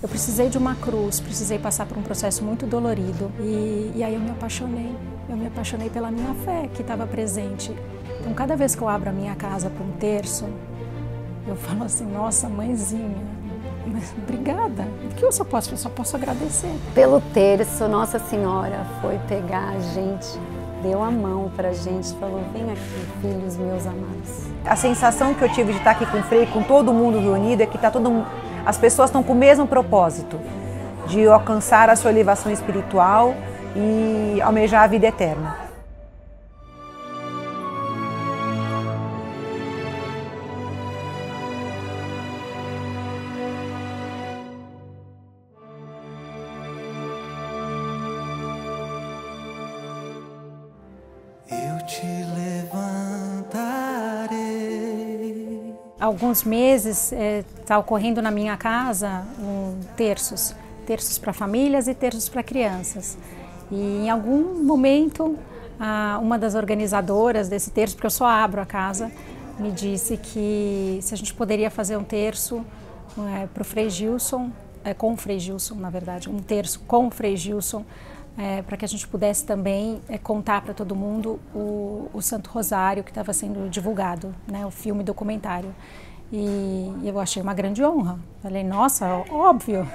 Eu precisei de uma cruz, precisei passar por um processo muito dolorido e aí eu me apaixonei pela minha fé que estava presente. Então cada vez que eu abro a minha casa para um terço, eu falo assim, nossa mãezinha, obrigada, o que eu só posso agradecer. Pelo terço, Nossa Senhora foi pegar a gente, deu a mão pra gente, falou, vem aqui, filhos meus amados. A sensação que eu tive de estar aqui com o Frei, com todo mundo reunido, é que as pessoas estão com o mesmo propósito, de alcançar a sua elevação espiritual e almejar a vida eterna. Há alguns meses está ocorrendo na minha casa terços para famílias e terços para crianças. E em algum momento, uma das organizadoras desse terço, porque eu só abro a casa, me disse que se a gente poderia fazer um terço para o Frei Gilson, com o Frei Gilson, na verdade, um terço com o Frei Gilson, para que a gente pudesse também contar para todo mundo o Santo Rosário que estava sendo divulgado, né, o filme documentário. E eu achei uma grande honra. Falei, nossa, óbvio.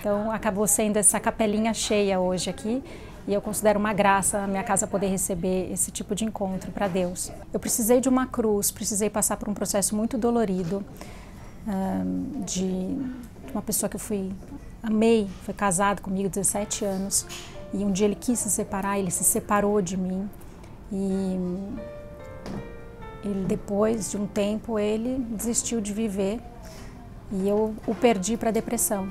Então acabou sendo essa capelinha cheia hoje aqui e eu considero uma graça a minha casa poder receber esse tipo de encontro para Deus. Eu precisei de uma cruz, precisei passar por um processo muito dolorido de uma pessoa que eu amei, foi casado comigo 17 anos. E um dia ele quis se separar, ele se separou de mim e depois de um tempo ele desistiu de viver e eu o perdi para a depressão.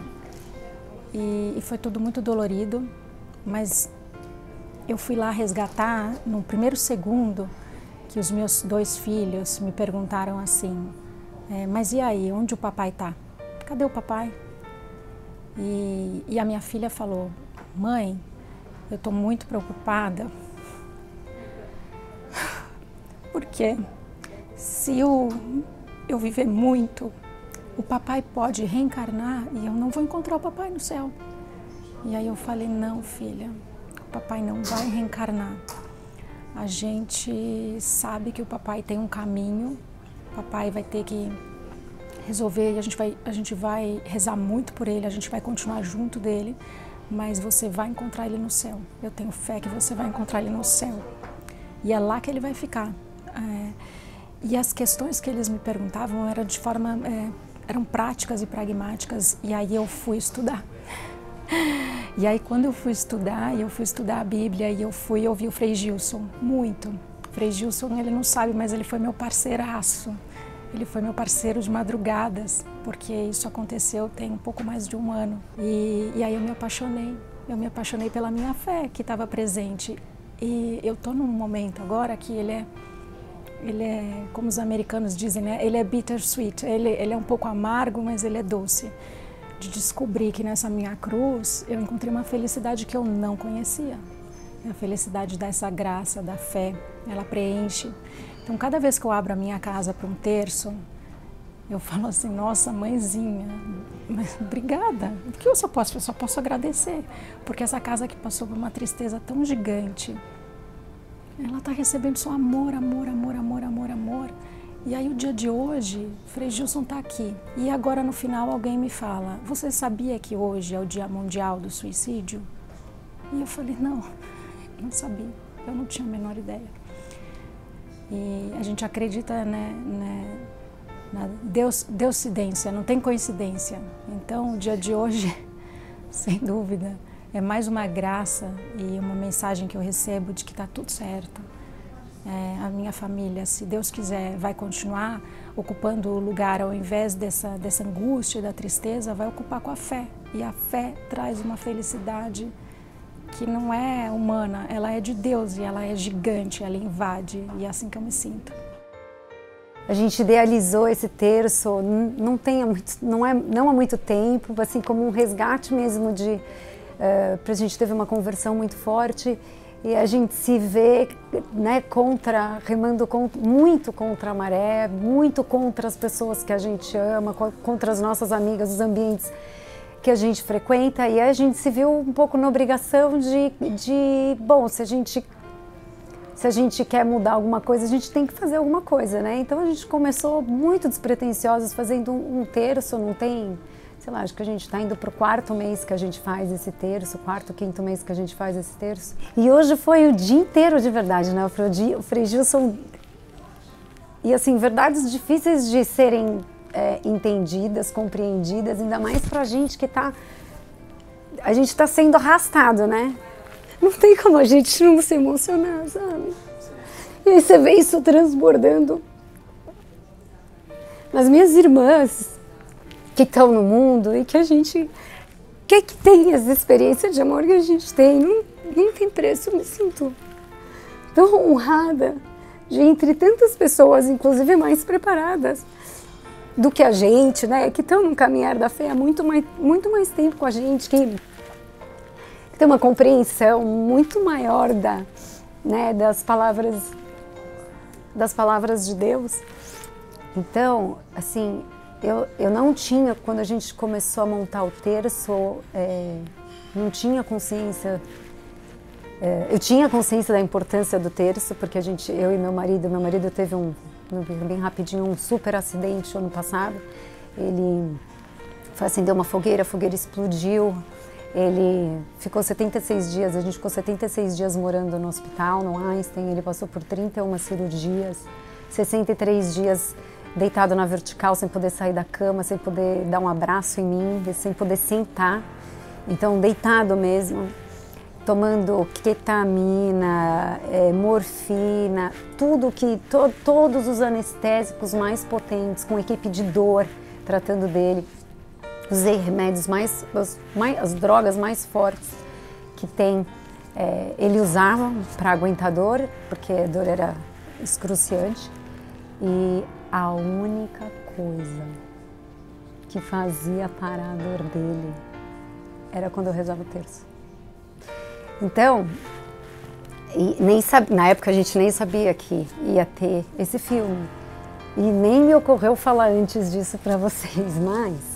E foi tudo muito dolorido, mas eu fui lá resgatar no primeiro segundo que os meus 2 filhos me perguntaram assim, mas e aí, onde o papai está? Cadê o papai? E a minha filha falou, mãe, eu estou muito preocupada, porque se eu viver muito, o papai pode reencarnar e eu não vou encontrar o papai no céu. E aí eu falei, não, filha, o papai não vai reencarnar. A gente sabe que o papai tem um caminho, o papai vai ter que resolver e a gente vai rezar muito por ele, a gente vai continuar junto dele, mas você vai encontrar ele no céu. Eu tenho fé que você vai encontrar ele no céu. E é lá que ele vai ficar. E as questões que eles me perguntavam eram práticas e pragmáticas, e aí eu fui estudar. E aí quando eu fui estudar a Bíblia e eu fui ouvir o Frei Gilson, muito. O Frei Gilson, ele não sabe, mas ele foi meu parceiraço. Ele foi meu parceiro de madrugadas, porque isso aconteceu tem um pouco mais de um ano. E aí eu me apaixonei pela minha fé que estava presente. E eu estou num momento agora que ele é, como os americanos dizem, né? Ele é bittersweet, ele é um pouco amargo, mas ele é doce. De descobrir que nessa minha cruz eu encontrei uma felicidade que eu não conhecia. A felicidade dessa graça, da fé, ela preenche. Então, cada vez que eu abro a minha casa para um terço, eu falo assim, nossa, mãezinha, obrigada. O que eu só posso agradecer. Porque essa casa que passou por uma tristeza tão gigante, ela está recebendo só amor, amor, amor, amor, amor, amor. E aí o dia de hoje, Frei Gilson está aqui. E agora no final alguém me fala, você sabia que hoje é o Dia Mundial do Suicídio? E eu falei, não sabia, eu não tinha a menor ideia. E a gente acredita, né, na Deuscidência, não tem coincidência. Então, o dia de hoje, sem dúvida, é mais uma graça e uma mensagem que eu recebo de que está tudo certo. A minha família, se Deus quiser, vai continuar ocupando o lugar, ao invés dessa angústia e da tristeza, vai ocupar com a fé. E a fé traz uma felicidade que não é humana, ela é de Deus e ela é gigante, ela invade, e é assim que eu me sinto. A gente idealizou esse terço não há muito tempo, assim como um resgate mesmo a gente teve uma conversão muito forte e a gente se vê, né, remando muito contra a maré, muito contra as pessoas que a gente ama, contra as nossas amigas, os ambientes que a gente frequenta, e a gente se viu um pouco na obrigação bom, se a gente quer mudar alguma coisa, a gente tem que fazer alguma coisa, né? Então a gente começou muito despretensiosos, fazendo um terço, não tem, sei lá, acho que a gente está indo para o 4º mês que a gente faz esse terço, 4º, 5º mês que a gente faz esse terço. E hoje foi o dia inteiro de verdade, né? O Frei Gilson, e assim, verdades difíceis de serem entendidas, compreendidas, ainda mais pra gente que a gente tá sendo arrastado, né? Não tem como a gente não se emocionar, sabe? E aí você vê isso transbordando nas minhas irmãs que estão no mundo e que a gente que tem essa experiência de amor que a gente tem. Não tem preço, eu me sinto tão honrada de, entre tantas pessoas, inclusive mais preparadas do que a gente, né, que estão no caminhar da fé há muito mais tempo com a gente, que tem uma compreensão muito maior das palavras de Deus. Então, assim, eu não tinha, quando a gente começou a montar o terço, não tinha consciência. Eu tinha consciência da importância do terço, porque eu e meu marido teve bem rapidinho, um super acidente ano passado. Ele foi acender uma fogueira, a fogueira explodiu. Ele ficou 76 dias, a gente ficou 76 dias morando no hospital, no Einstein. Ele passou por 31 cirurgias, 63 dias deitado na vertical, sem poder sair da cama, sem poder dar um abraço em mim, sem poder sentar. Então, deitado mesmo, tomando ketamina, morfina, todos os anestésicos mais potentes, com equipe de dor tratando dele. Os remédios as drogas mais fortes que tem, ele usava para aguentar dor, porque a dor era excruciante. E a única coisa que fazia parar a dor dele era quando eu rezava o terço. Então, na época a gente nem sabia que ia ter esse filme. E nem me ocorreu falar antes disso para vocês, mas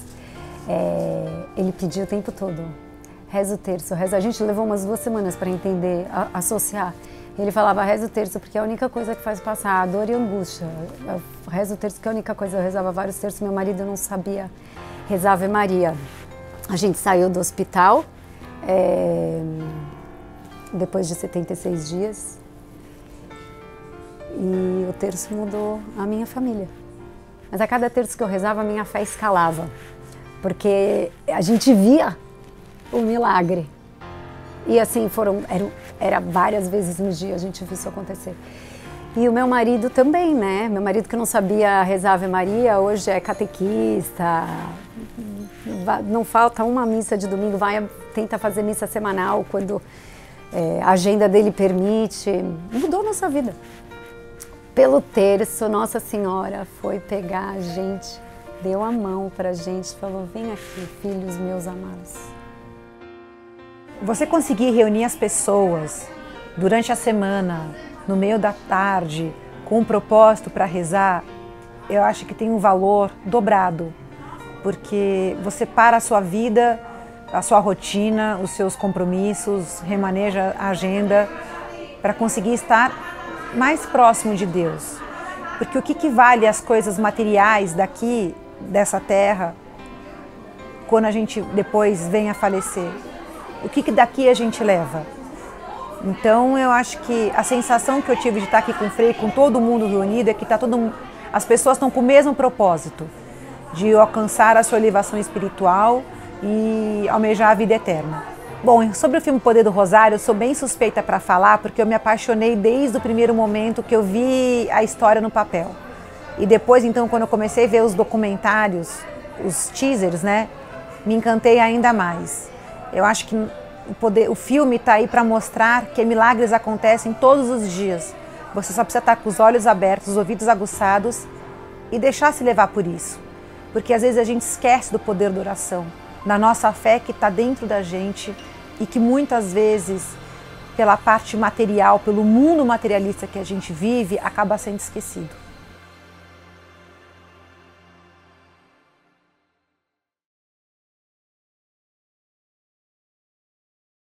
ele pediu o tempo todo, reza o terço, reza. A gente levou umas 2 semanas para entender, associar. Ele falava, reza o terço, porque é a única coisa que faz passar a dor e a angústia. Reza o terço, que é a única coisa. Eu rezava vários terços, meu marido não sabia rezar Ave Maria. A gente saiu do hospital, depois de 76 dias, e o terço mudou a minha família. Mas a cada terço que eu rezava, a minha fé escalava, porque a gente via o milagre. E assim, era várias vezes no dia a gente viu isso acontecer. E o meu marido também, né? Meu marido, que não sabia rezar Ave Maria, hoje é catequista, não falta uma missa de domingo, tenta fazer missa semanal quando a agenda dele permite. Mudou nossa vida. Pelo terço, Nossa Senhora foi pegar a gente, deu a mão pra gente, falou, vem aqui, filhos meus amados. Você conseguir reunir as pessoas durante a semana, no meio da tarde, com um propósito para rezar, eu acho que tem um valor dobrado, porque você para a sua vida, a sua rotina, os seus compromissos, remaneja a agenda para conseguir estar mais próximo de Deus. Porque o que vale as coisas materiais daqui, dessa terra, quando a gente depois vem a falecer? O que daqui a gente leva? Então eu acho que a sensação que eu tive de estar aqui com o Frei, com todo mundo reunido, é que as pessoas estão com o mesmo propósito, de alcançar a sua elevação espiritual e almejar a vida eterna. Bom, sobre o filme Poder do Rosário, eu sou bem suspeita para falar, porque eu me apaixonei desde o primeiro momento que eu vi a história no papel. E depois, então, quando eu comecei a ver os documentários, os teasers, né, me encantei ainda mais. Eu acho que o filme está aí para mostrar que milagres acontecem todos os dias. Você só precisa estar com os olhos abertos, os ouvidos aguçados e deixar se levar por isso. Porque às vezes a gente esquece do poder da oração, da nossa fé que está dentro da gente e que muitas vezes, pela parte material, pelo mundo materialista que a gente vive, acaba sendo esquecido.